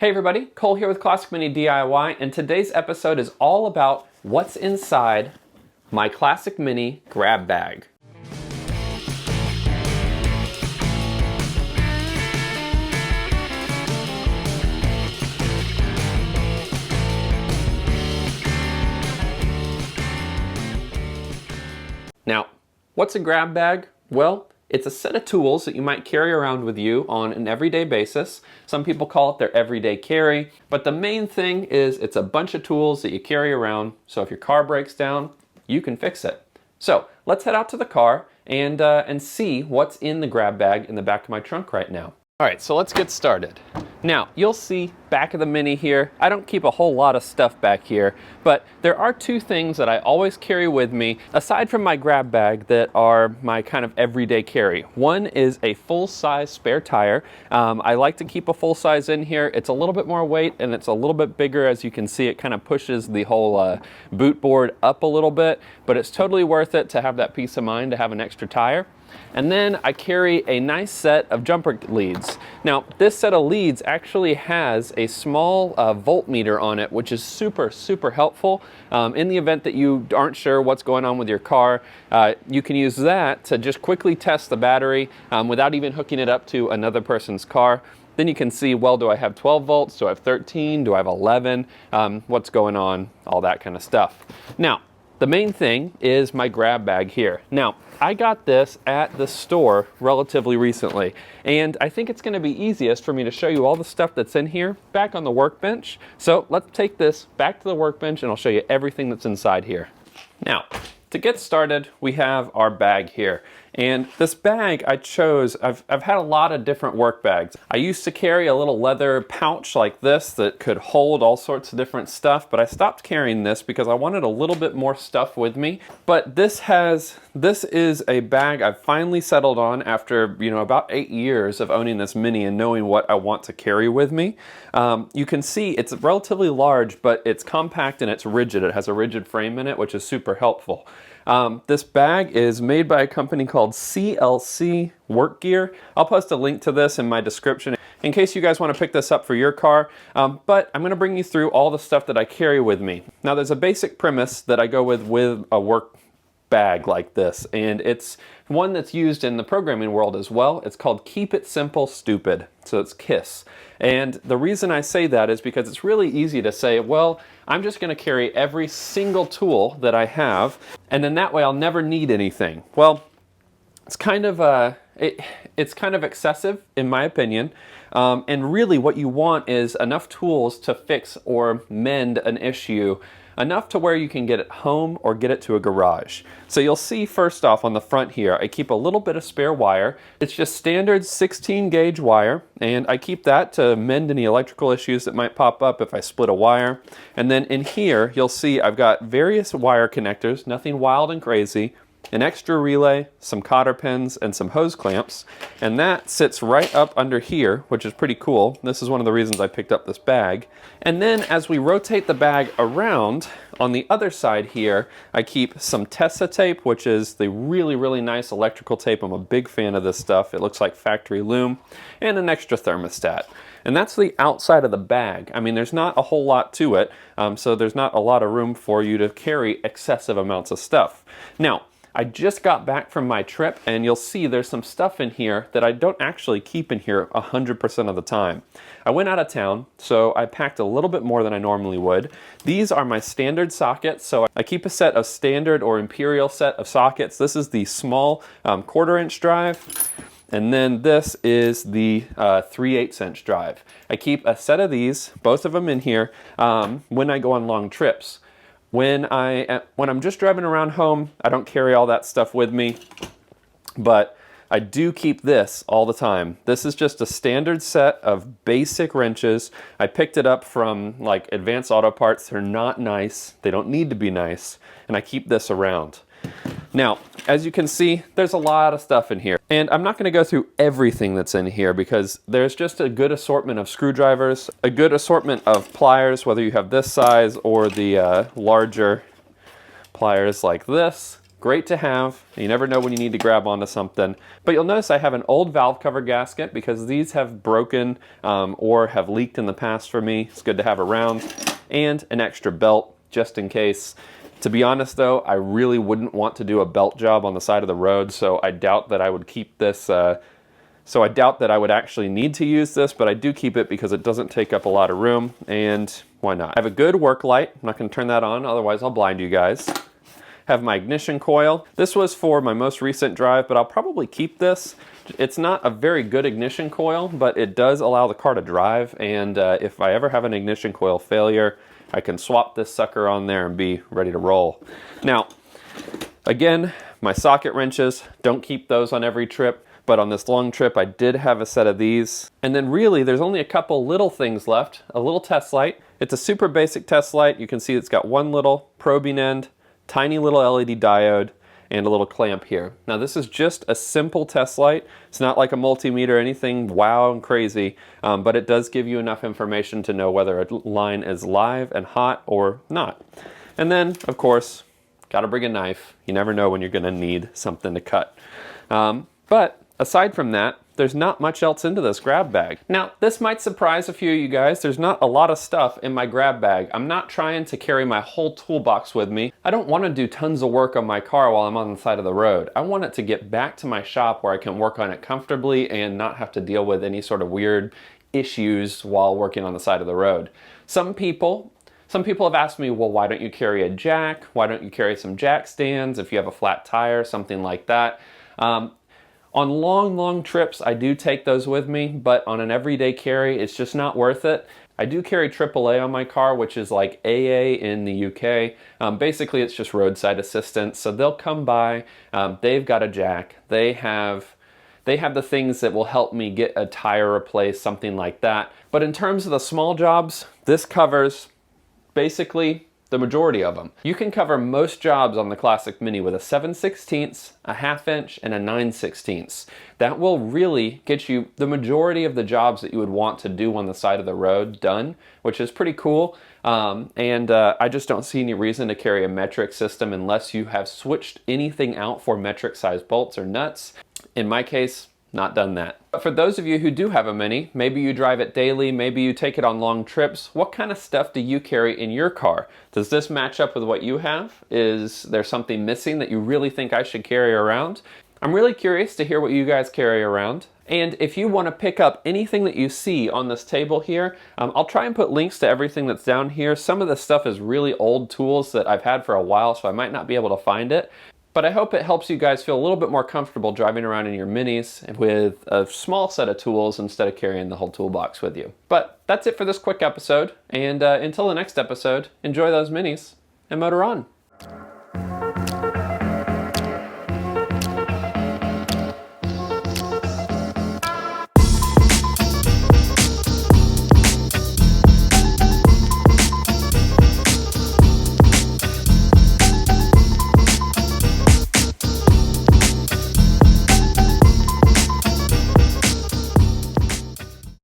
Hey everybody, Cole here with Classic Mini DIY, and today's episode is all about what's inside my Classic Mini grab bag. Now, what's a grab bag? Well, it's a set of tools that you might carry around with you on an everyday basis. Some people call it their everyday carry, but the main thing is it's a bunch of tools that you carry around, so if your car breaks down, you can fix it. So let's head out to the car and see what's in the grab bag in the back of my trunk right now. All right, so let's get started. Now, you'll see back of the Mini here, I don't keep a whole lot of stuff back here, but there are two things that I always carry with me, aside from my grab bag, that are my kind of everyday carry. One is a full-size spare tire. I like to keep a full size in here. It's a little bit more weight and it's a little bit bigger. As you can see, it kind of pushes the whole boot board up a little bit, but it's totally worth it to have that peace of mind to have an extra tire. And then I carry a nice set of jumper leads. Now, this set of leads actually has a small voltmeter on it, which is super helpful. In the event that you aren't sure what's going on with your car, you can use that to just quickly test the battery without even hooking it up to another person's car. Then you can see, well, do I have 12 volts? Do I have 13? Do I have 11? What's going on? All that kind of stuff. Now, the main thing is my grab bag here. Now, I got this at the store relatively recently, and I think it's going to be easiest for me to show you all the stuff that's in here back on the workbench. So let's take this back to the workbench and I'll show you everything that's inside here. Now, to get started, we have our bag here. And this bag I chose, I've had a lot of different work bags. I used to carry a little leather pouch like this that could hold all sorts of different stuff, but I stopped carrying this because I wanted a little bit more stuff with me. But this is a bag I've finally settled on after, about 8 years of owning this Mini and knowing what I want to carry with me. You can see it's relatively large, but it's compact and it's rigid. It has a rigid frame in it, which is super helpful. This bag is made by a company called CLC Work Gear. I'll post a link to this in my description in case you guys want to pick this up for your car. But I'm going to bring you through all the stuff that I carry with me. Now, there's a basic premise that I go with a work bag like this, and it's one that's used in the programming world as well. It's called Keep It Simple Stupid, so it's KISS. And the reason I say that is because it's really easy to say, well, I'm just going to carry every single tool that I have, and then that way I'll never need anything. Well, it's kind of it's kind of excessive in my opinion. And really what you want is enough tools to fix or mend an issue, enough to where you can get it home or get it to a garage. So you'll see first off on the front here, I keep a little bit of spare wire. It's just standard 16 gauge wire, and I keep that to mend any electrical issues that might pop up if I split a wire. And then in here, you'll see I've got various wire connectors, nothing wild and crazy, an extra relay, some cotter pins, and some hose clamps. And that sits right up under here, which is pretty cool. This is one of the reasons I picked up this bag. And then as we rotate the bag around, on the other side here, I keep some Tessa tape, which is the really nice electrical tape. I'm a big fan of this stuff. It looks like factory loom, and an extra thermostat. And that's the outside of the bag. I mean, there's not a whole lot to it, so there's not a lot of room for you to carry excessive amounts of stuff. Now, I just got back from my trip, and you'll see there's some stuff in here that I don't actually keep in here 100% of the time. I went out of town, so I packed a little bit more than I normally would. These are my standard sockets, so I keep a set of standard or imperial set of sockets. This is the small 1/4 inch drive, and then this is the 3/8 inch drive. I keep a set of these, both of them in here, when I go on long trips. When I'm just driving around home, I don't carry all that stuff with me, but I do keep this all the time. This is just a standard set of basic wrenches. I picked it up from like Advanced Auto Parts. They're not nice. They don't need to be nice, and I keep this around. Now, as you can see, there's a lot of stuff in here, and I'm not going to go through everything that's in here because there's just a good assortment of screwdrivers, a good assortment of pliers, whether you have this size or the larger pliers like this. great to have. You never know when you need to grab onto something. But you'll notice I have an old valve cover gasket because these have broken or have leaked in the past for me. It's good to have around. And an extra belt just in case. To be honest though, I really wouldn't want to do a belt job on the side of the road, so I doubt that I would keep this. So I doubt that I would actually need to use this, but I do keep it because it doesn't take up a lot of room, and why not? I have a good work light. I'm not going to turn that on, otherwise I'll blind you guys. Have my ignition coil. This was for my most recent drive, but I'll probably keep this. It's not a very good ignition coil, but it does allow the car to drive, and if I ever have an ignition coil failure, I can swap this sucker on there and be ready to roll. Now, again, my socket wrenches, don't keep those on every trip, but on this long trip I did have a set of these. And then really there's only a couple little things left. A little test light. It's a super basic test light. You can see it's got one little probing end, tiny little LED diode, and a little clamp here. Now this is just a simple test light. It's not like a multimeter or anything wow and crazy, but it does give you enough information to know whether a line is live and hot or not. And then, of course, gotta bring a knife. You never know when you're gonna need something to cut. But aside from that, there's not much else into this grab bag. Now, this might surprise a few of you guys. There's not a lot of stuff in my grab bag. I'm not trying to carry my whole toolbox with me. I don't want to do tons of work on my car while I'm on the side of the road. I want it to get back to my shop where I can work on it comfortably and not have to deal with any sort of weird issues while working on the side of the road. Some people have asked me, well, why don't you carry a jack? Why don't you carry some jack stands if you have a flat tire, something like that? On long trips, I do take those with me, but on an everyday carry, it's just not worth it. I do carry AAA on my car, which is like AA in the UK. Basically, it's just roadside assistance. So they'll come by, they've got a jack, they have the things that will help me get a tire replaced, something like that. But in terms of the small jobs, this covers basically the majority of them. You can cover most jobs on the Classic Mini with a 7/16, a 1/2 inch, and a 9/16. That will really get you the majority of the jobs that you would want to do on the side of the road done, which is pretty cool. I just don't see any reason to carry a metric system unless you have switched anything out for metric size bolts or nuts. In my case, not done that. But for those of you who do have a Mini, maybe you drive it daily, maybe you take it on long trips, what kind of stuff do you carry in your car? Does this match up with what you have? Is there something missing that you really think I should carry around? I'm really curious to hear what you guys carry around. And if you want to pick up anything that you see on this table here, I'll try and put links to everything that's down here. Some of this stuff is really old tools that I've had for a while, so I might not be able to find it. But I hope it helps you guys feel a little bit more comfortable driving around in your Minis with a small set of tools instead of carrying the whole toolbox with you. But that's it for this quick episode, and until the next episode, enjoy those Minis and motor on.